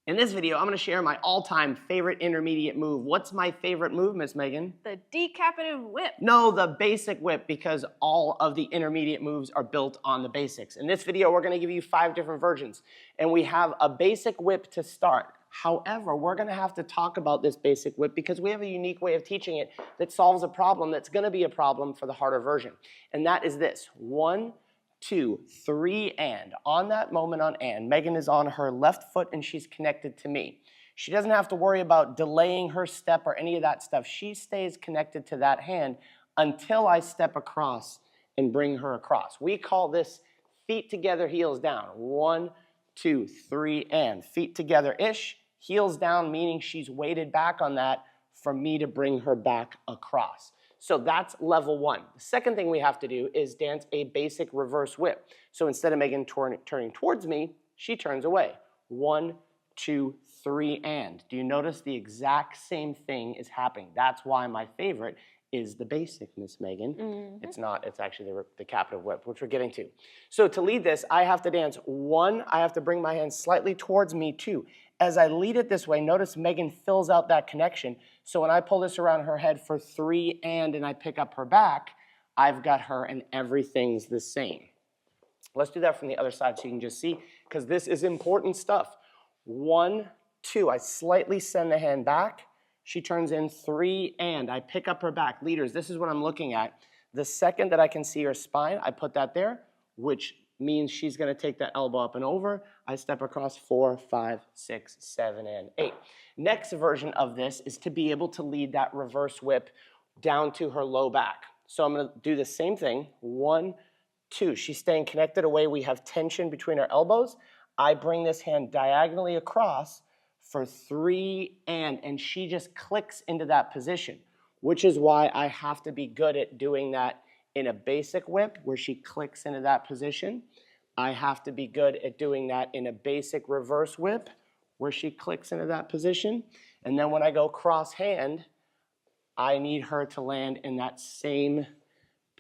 In this video, I'm going to share my all-time favorite intermediate move. What's my favorite move, Miss Megan? The decapitative whip. No, the basic whip, because all of the intermediate moves are built on the basics. In this video, we're going to give you 5 different versions, and we have a basic whip to start. However, we're going to have to talk about this basic whip because we have a unique way of teaching it that solves a problem that's going to be a problem for the harder version. And that is this: 1, 2, 3, and. On that moment on and, Megan is on her left foot and she's connected to me. She doesn't have to worry about delaying her step or any of that stuff. She stays connected to that hand until I step across and bring her across. We call this feet together, heels down. 1, 2, 3, and. Feet together-ish, heels down, meaning she's weighted back on that for me to bring her back across. So that's level 1. The second thing we have to do is dance a basic reverse whip. So instead of Megan turning towards me, she turns away. 1, 2, 3, and. Do you notice the exact same thing is happening? That's why my favorite is the basic, Miss Megan. Mm-hmm. It's not, it's actually the decapitative whip, which we're getting to. So to lead this, I have to dance 1, I have to bring my hand slightly towards me 2. As I lead it this way, notice Megan fills out that connection. So when I pull this around her head for 3 and I pick up her back, I've got her and everything's the same. Let's do that from the other side so you can just see, because this is important stuff. 1, 2, I slightly send the hand back. She turns in 3 and I pick up her back. Leaders, this is what I'm looking at. The second that I can see her spine, I put that there, which means she's going to take that elbow up and over. I step across 4, 5, 6, 7, and 8. Next version of this is to be able to lead that reverse whip down to her low back. So I'm going to do the same thing. 1, 2. She's staying connected away. We have tension between our elbows. I bring this hand diagonally across for 3 and she just clicks into that position, which is why I have to be good at doing that in a basic whip where she clicks into that position. I have to be good at doing that in a basic reverse whip where she clicks into that position. And then when I go cross hand, I need her to land in that same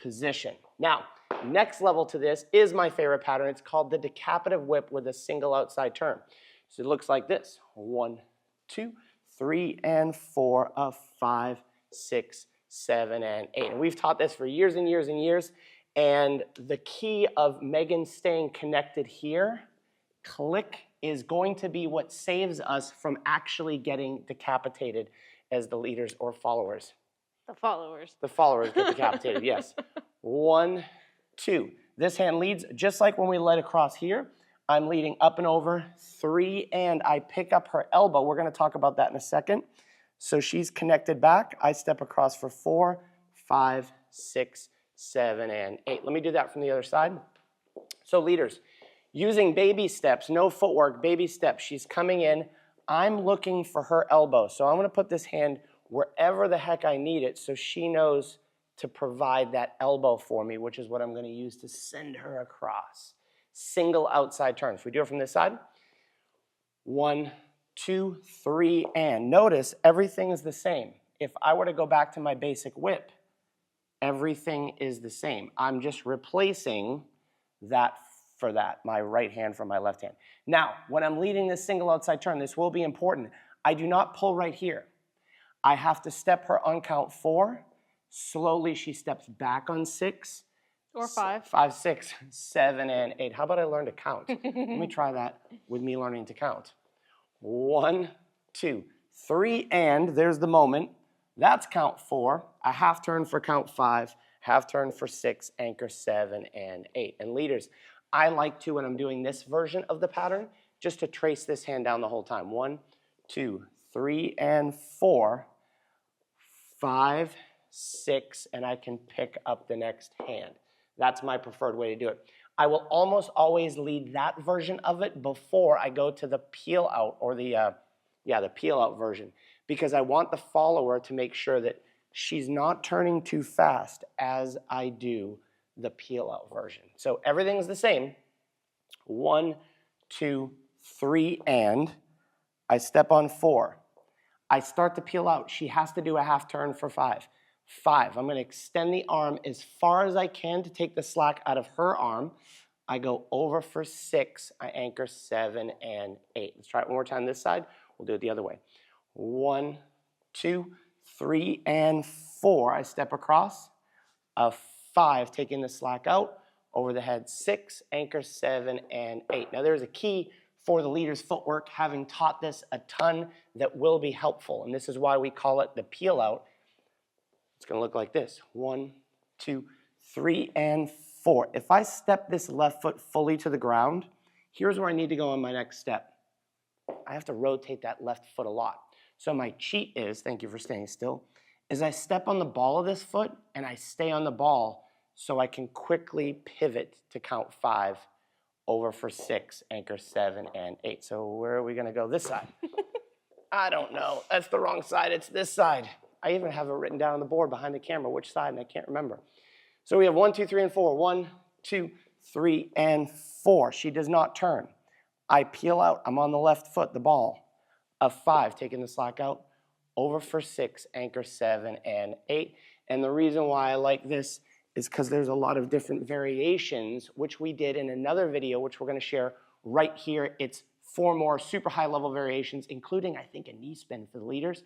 position. Now, next level to this is my favorite pattern. It's called the decapitative whip with a single outside turn. So it looks like this: 1, 2, 3, and 4, 5, 6, 7, and 8. And we've taught this for years and years and years. And the key of Megan staying connected here, click, is going to be what saves us from actually getting decapitated as the leaders or followers. The followers. The followers get decapitated, yes. 1, 2. This hand leads just like when we led across here. I'm leading up and over 3 and I pick up her elbow. We're going to talk about that in a second. So she's connected back. I step across for 4, 5, 6, 7, and 8. Let me do that from the other side. So leaders, using baby steps, no footwork, baby steps. She's coming in. I'm looking for her elbow. So I'm going to put this hand wherever the heck I need it so she knows to provide that elbow for me, which is what I'm going to use to send her across. Single outside turn. If we do it from this side, 1, 2, 3, and. Notice everything is the same. If I were to go back to my basic whip, everything is the same. I'm just replacing that for that, my right hand from my left hand. Now, when I'm leading this single outside turn, this will be important. I do not pull right here. I have to step her on count 4. Slowly she steps back on 6. Or 5. 5, 6, 7, and 8. How about I learn to count? Let me try that with me learning to count. 1, 2, 3, and there's the moment. That's count 4. A half turn for count 5. Half turn for 6. Anchor 7 and 8. And leaders, I like to, when I'm doing this version of the pattern, just to trace this hand down the whole time. 1, 2, 3, and 4. 5, 6, and I can pick up the next hand. That's my preferred way to do it. I will almost always lead that version of it before I go to the peel out, or the peel out version, because I want the follower to make sure that she's not turning too fast as I do the peel out version. So everything's the same. 1, 2, 3, and I step on 4. I start to peel out. She has to do a half turn for 5. 5, I'm going to extend the arm as far as I can to take the slack out of her arm. I go over for 6, I anchor 7 and 8. Let's try it one more time this side. We'll do it the other way. 1, 2, 3, and 4. I step across. A 5, taking the slack out. Over the head, 6, anchor 7 and 8. Now there's a key for the leader's footwork, having taught this a ton, that will be helpful. And this is why we call it the peel out. It's going to look like this. 1, 2, 3, and 4. If I step this left foot fully to the ground, here's where I need to go on my next step. I have to rotate that left foot a lot. So my cheat is, thank you for staying still, is I step on the ball of this foot and I stay on the ball so I can quickly pivot to count 5, over for 6, anchor 7 and 8. So where are we going to go this side? I don't know. That's the wrong side. It's this side. I even have it written down on the board behind the camera, which side, and I can't remember. So we have 1, 2, 3, and 4. 1, 2, 3, and 4. She does not turn. I peel out. I'm on the left foot, the ball. A 5, taking the slack out. Over for 6, anchor 7 and 8. And the reason why I like this is because there's a lot of different variations, which we did in another video, which we're going to share right here. It's 4 more super high level variations, including, I think, a knee spin for the leaders.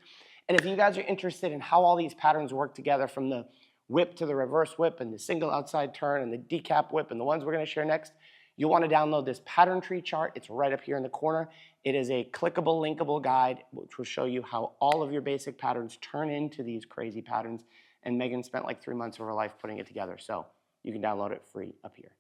And if you guys are interested in how all these patterns work together, from the whip to the reverse whip and the single outside turn and the decap whip and the ones we're going to share next, you'll want to download this pattern tree chart. It's right up here in the corner. It is a clickable, linkable guide, which will show you how all of your basic patterns turn into these crazy patterns. And Megan spent like 3 months of her life putting it together. So you can download it free up here.